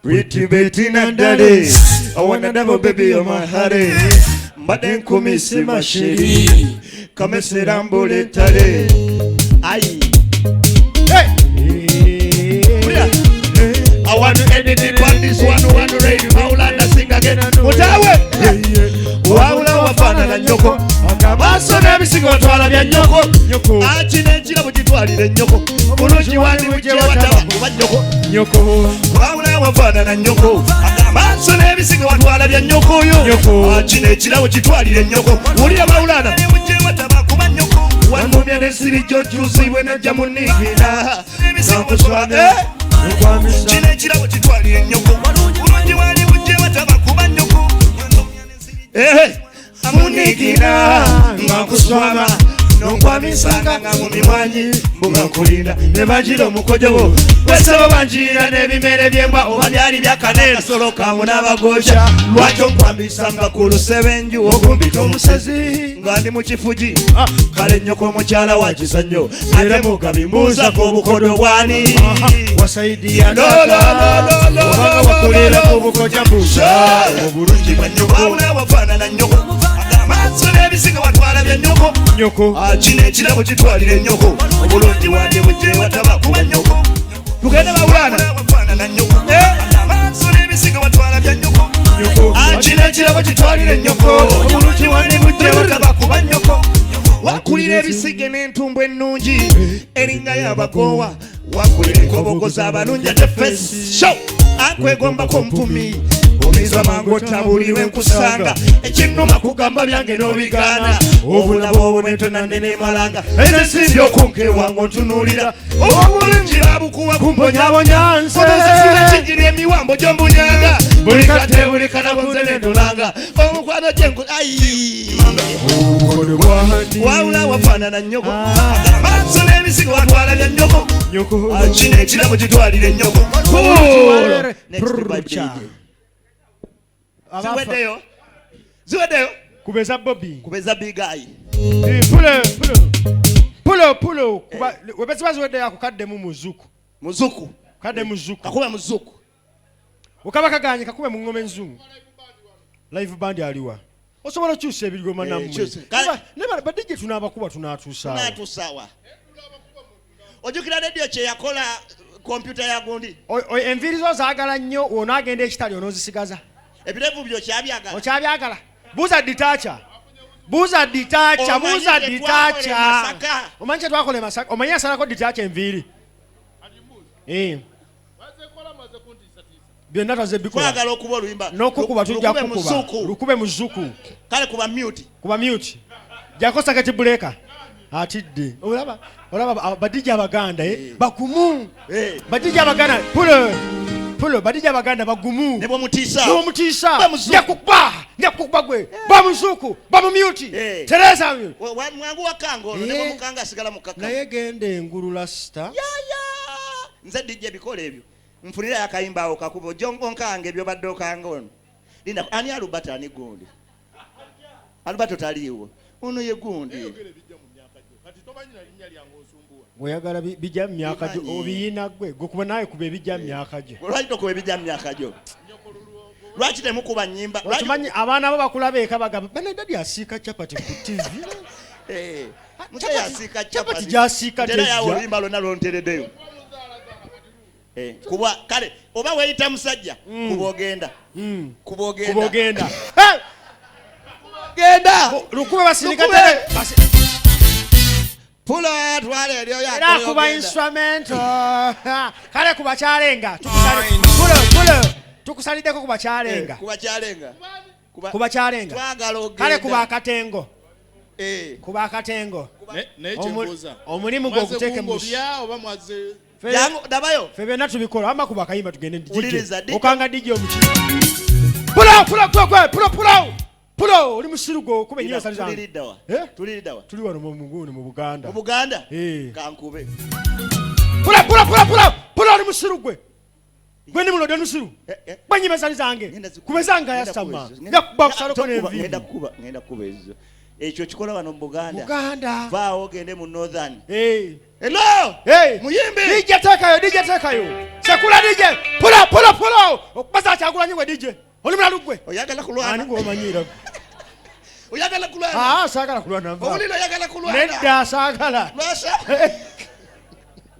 Pretty Betty Nadale, I wanna double baby on my heart. Maden come see my shady, come see Rambole Tale. Aye. Hey! I want to edit it on this one ready. Paula sing again. Mutawe! Waula wafana na nyoko. Baso na bisingo twala bya nyoko. Achine chira butitwalire nyoko. Bulungi wandi buje wataba kuba nyoko. Waula wafana na nyoko. Baso na bisingo twala bya nyoko yo. Achine chira butitwalire nyoko. Uli amaulana buje wataba kuba nyoko. Wangomya nesiri jojuzi wena jamunigina. Sankuswa chine chirabo chitwalire nyoko bulungi wali bujje bataba kuba nyoko amunigira ngakuswama nokwamisanga nga mu mimwanyi mbuga kulinda ne bajira omukojobo wesebo banjira n'ebimere byembwa oba byali byakanera soloka n'abagoja lwaki okwamisanga ku lusebenju okumbita omusezi nga ndi mu kifugi kale nnyoko omukyala wakisa nnyo ate mugabimbuuzako obukodo bwani wasaidia obanga wakulira ku bukoja mbuuza obulungi bwa nyoko wafaanana nyoko amaaso n'ebisinga watwala bya nyoko kino ekirabo kitwalire nyoko obulungi wandi bujje wataba kuba nyoko tugende bawulana wafaanana nyoko amaaso n'ebisinga watwala bya nyoko kino ekirabo kitwalire nyoko obulungi wandi bujje wataba kuba nyoko wakulira ebisige n'entumbu ennungi eringa y'abakoowa wakulira enkobogoza abalungi ate fesi show akwegombako mpumi omizwa mangu otabulirwe nkusanga ekinnuma kugamba byange n'obigaana obulaba obunetona nenemalanga ensimbi okunkewange ontunuulira obulungi babukuwa kumbonyabonya nse odozesira kijiri emiwambo gyombunyanga buli kate buli kanabunze nendolanga omukwano gyenku wawula wafaanana nyoko maaso n'ebisigo watwala bya nyoko kino ekirabo kitwalire nyoko ziweddeyo kubeza Bobby kubeza bigayi pulo webesiba ziweddeyo akukaddemu muzuku kadde muzuku kakube muzuku ukaba kaganye kakube mu ngome nzungu live band aliwa osobola okyusa ebirigoma nammwe badije tunaabakuba tunaatusawa ojjukira radio kye yakola kompyuta ya gundi enviiri zo zaagala nnyo onaagenda ekitali onoozisigaza ebirevu byo okyabyagala buuza ditacha omanyi kye twakola Masaka omanyi asalako ditacha enviiri byonna tazebikola okuba oluyimba n'okukuba tujja kukuba lukube muzuku kale kuba mute jako saketi buleka atidde olaba badijja abaganda bagumu badijja abaganda pulo badijja abaganda bagumu ne bomutiisa nyakukuba gwe bamuzuku bamumute tereza mwangu wakanga ono ne bomukanga asigala mukaka naye genda engulu lasita nze dijja bikola ebyo nfunira yakayimba awo kakubo jongo nkange ebyo badde okanga ono linda ani Albert ani gundi Albert taliiwo ono ye gundi oyagala bijja mu myaka gyo obiyina gwe gokuba naye kuba ebijja mu myaka gyo lwaki tokuba ebijja mu myaka gyo lwaki temukuba nnyimba okimanyi abaana bo bakulaba eka bagamba bana dadi asiika chapati ku TV chapati gyasiika tera yawo oluyimba lwonna lwontereddeyo kuba kale oba weeyita musajja kuba ogenda genda lukube basirika pula twale eryo era kuba instrumento kale kuba kyalenga tukusaliddeko kuba kyalenga kale kuba akatengo omulimu gwe oguteeke dabayo fe byonna tubikola ama kuba akayimba tugende okanga DJ omuki pulo oli musiru gwo kuba ennyina sali zange tuli wano mu Buganda kankube pulo oli musiru gwe ndi mulode musiru banyima sali zange kubezanga yasama nyakuba kusaloko n'enviiri ngenda kuba ezo ekyo kikola wano mu Buganda vaawo ogende mu Northern Hello. Hey. Muyimbi. DJ tekayo. Sekula DJ. Pulo. Okubaza Kyagulanyi we DJ. Oli mulalu gwe. Oyagala kulwana. Ani ng'omanyira. Oyagala kulwana. Saagala kulwana. Olino oyagala kulwana. Nedda saagala. Lwasa.